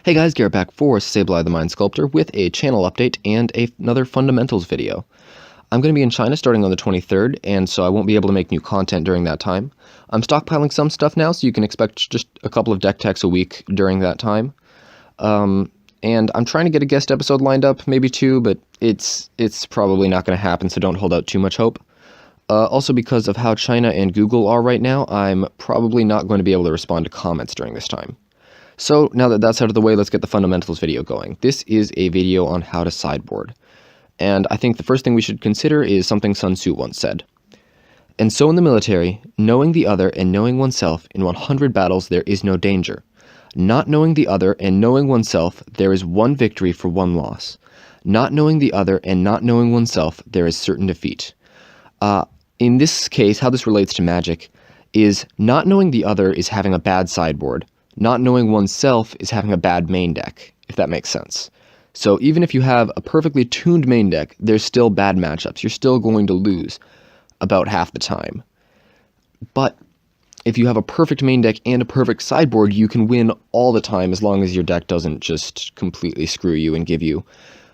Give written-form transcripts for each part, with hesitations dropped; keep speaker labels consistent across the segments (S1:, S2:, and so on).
S1: Hey guys, Garrett back for Sableye the Mind Sculptor with a channel update and another fundamentals video. I'm going to be in China starting on the 23rd, and so I won't be able to make new content during that time. I'm stockpiling some stuff now, so you can expect just a couple of deck techs a week during that time. And I'm trying to get a guest episode lined up, maybe two, but it's probably not going to happen, so don't hold out too much hope. Also, because of how China and Google are right now, I'm probably not going to be able to respond to comments during this time. So now that that's out of the way, let's get the fundamentals video going. This is a video on how to sideboard. And I think the first thing we should consider is something Sun Tzu once said. And so in the military, knowing the other and knowing oneself, in 100 battles there is no danger. Not knowing the other and knowing oneself, there is one victory for one loss. Not knowing the other and not knowing oneself, there is certain defeat. In this case, how this relates to magic is not knowing the other is having a bad sideboard. Not knowing oneself is having a bad main deck, if that makes sense. So even if you have a perfectly tuned main deck, there's still bad matchups. You're still going to lose about half the time. But if you have a perfect main deck and a perfect sideboard, you can win all the time as long as your deck doesn't just completely screw you and give you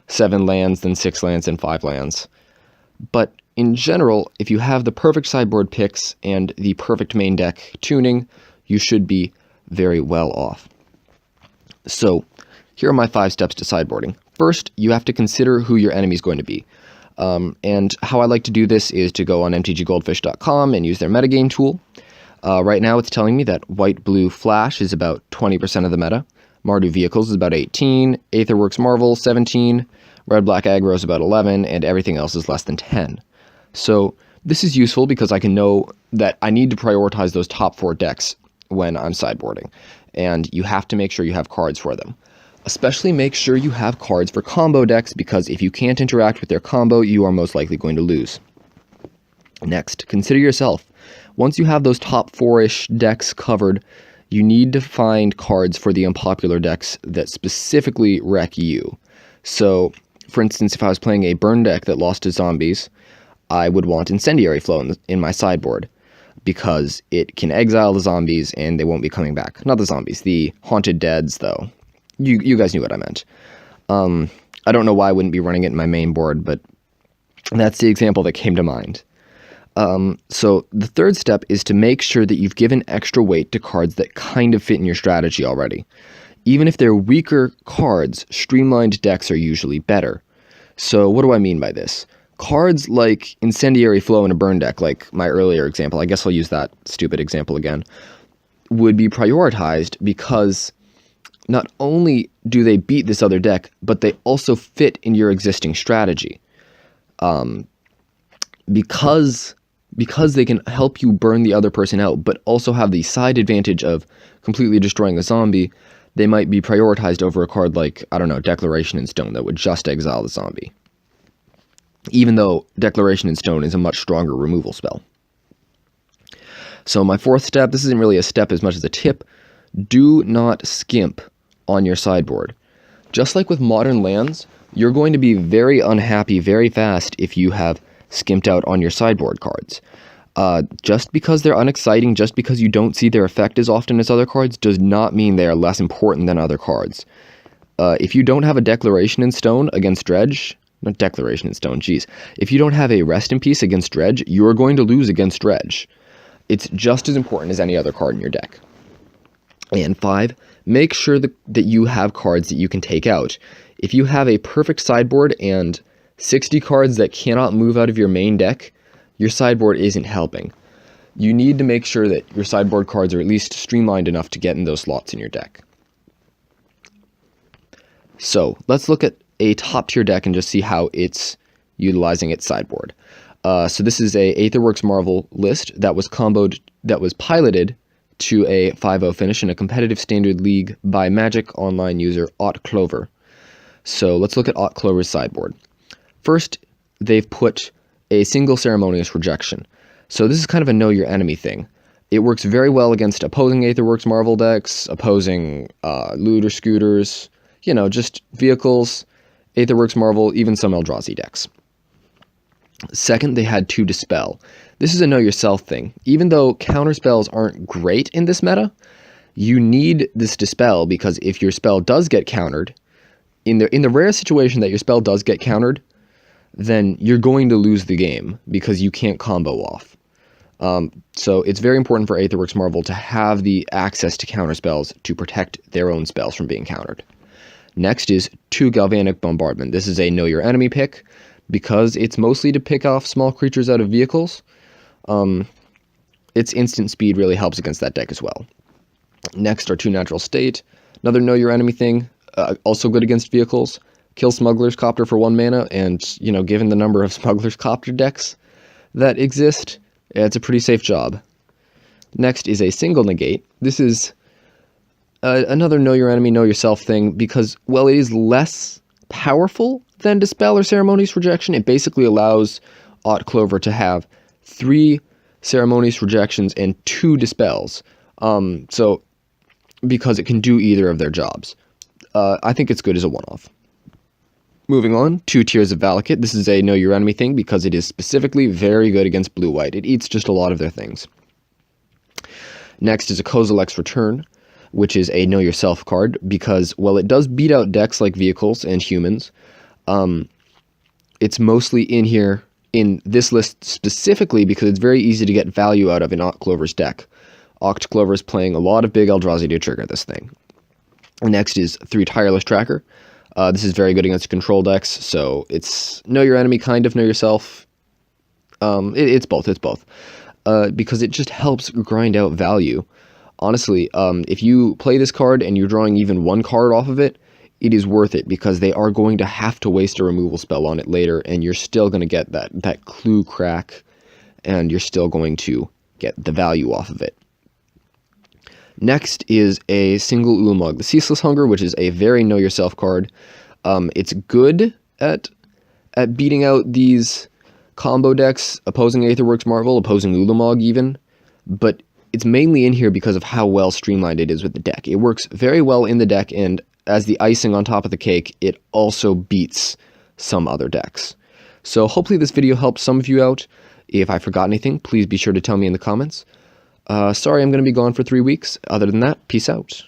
S1: 7 lands, then 6 lands, and 5 lands. But in general, if you have the perfect sideboard picks and the perfect main deck tuning, you should be very well off. So here are my 5 steps to sideboarding. First, you have to consider who your enemy is going to be. And how I like to do this is to go on mtggoldfish.com and use their metagame tool. Right now it's telling me that white-blue Flash is about 20% of the meta, Mardu Vehicles is about 18, Aetherworks Marvel 17, red-black aggro is about 11, and everything else is less than 10. So this is useful because I can know that I need to prioritize those top 4 decks when I'm sideboarding, and you have to make sure you have cards for them. Especially make sure you have cards for combo decks, because if you can't interact with their combo, you are most likely going to lose. Next, consider yourself. Once you have those top 4-ish decks covered, you need to find cards for the unpopular decks that specifically wreck you. So, for instance, if I was playing a burn deck that lost to zombies, I would want Incendiary Flow in my sideboard, because it can exile the zombies and they won't be coming back. Not the zombies, the haunted deads, though. You guys knew what I meant. I don't know why I wouldn't be running it in my main board, but that's the example that came to mind. So the third step is to make sure that you've given extra weight to cards that kind of fit in your strategy already. Even if they're weaker cards, streamlined decks are usually better. So what do I mean by this? Cards like Incendiary Flow in a burn deck, like my earlier example, I guess I'll use that stupid example again, would be prioritized because not only do they beat this other deck, but they also fit in your existing strategy. Because they can help you burn the other person out, but also have the side advantage of completely destroying a zombie, they might be prioritized over a card like, I don't know, Declaration in Stone that would just exile the zombie. Even though Declaration in Stone is a much stronger removal spell. So my fourth step, this isn't really a step as much as a tip, do not skimp on your sideboard. Just like with modern lands, you're going to be very unhappy very fast if you have skimped out on your sideboard cards. Just because they're unexciting, just because you don't see their effect as often as other cards, does not mean they are less important than other cards. If you don't have a Declaration in Stone against Dredge, not Declaration in Stone, geez. If you don't have a Rest in Peace against Dredge, you are going to lose against Dredge. It's just as important as any other card in your deck. And 5, make sure that you have cards that you can take out. If you have a perfect sideboard and 60 cards that cannot move out of your main deck, your sideboard isn't helping. You need to make sure that your sideboard cards are at least streamlined enough to get in those slots in your deck. So, let's look at a top-tier deck and just see how it's utilizing its sideboard. So this is a Aetherworks Marvel list that was piloted to a 5-0 finish in a competitive standard league by Magic Online user Ott Clover. So let's look at Ott Clover's sideboard. First, they've put a single Ceremonious Rejection. So this is kind of a know your enemy thing. It works very well against opposing Aetherworks Marvel decks, opposing Looter Scooters, just vehicles, Aetherworks Marvel, even some Eldrazi decks. Second, they had 2 Dispel. This is a know yourself thing. Even though counterspells aren't great in this meta, You need this Dispel because if your spell does get countered, in the rare situation that your spell does get countered, then you're going to lose the game because you can't combo off. So it's very important for Aetherworks Marvel to have the access to counter spells to protect their own spells from being countered. Next is 2 Galvanic Bombardment. This is a Know Your Enemy pick because it's mostly to pick off small creatures out of vehicles. Its instant speed really helps against that deck as well. Next are 2 Natural State. Another Know Your Enemy thing, also good against vehicles. Kill Smuggler's Copter for 1 mana, and, given the number of Smuggler's Copter decks that exist, it's a pretty safe job. Next is a single negate. This is another Know Your Enemy, Know Yourself thing because, well, it is less powerful than Dispel or Ceremonious Rejection. It basically allows Aught Clover to have 3 Ceremonious Rejections and 2 Dispels. So, because it can do either of their jobs. I think it's good as a one-off. Moving on, 2 Tears of Valakut. This is a Know Your Enemy thing because it is specifically very good against blue-white. It eats just a lot of their things. Next is a Kozilek's Return, which is a Know Yourself card because, well, it does beat out decks like vehicles and humans. It's mostly in here, in this list specifically because it's very easy to get value out of in Aught Clover's deck. Aught Clover is playing a lot of big Eldrazi to trigger this thing. Next is 3 Tireless Tracker. This is very good against control decks, so it's Know Your Enemy, kind of Know Yourself. It's both, because it just helps grind out value. Honestly, if you play this card and you're drawing even 1 card off of it, it is worth it, because they are going to have to waste a removal spell on it later, and you're still going to get that clue crack, and you're still going to get the value off of it. Next is a single Ulamog, the Ceaseless Hunger, which is a very Know Yourself card. It's good at beating out these combo decks, opposing Aetherworks Marvel, opposing Ulamog even, but it's mainly in here because of how well streamlined it is with the deck. It works very well in the deck, and as the icing on top of the cake, it also beats some other decks. So hopefully this video helped some of you out. If I forgot anything, please be sure to tell me in the comments. Sorry I'm going to be gone for 3 weeks. Other than that, peace out.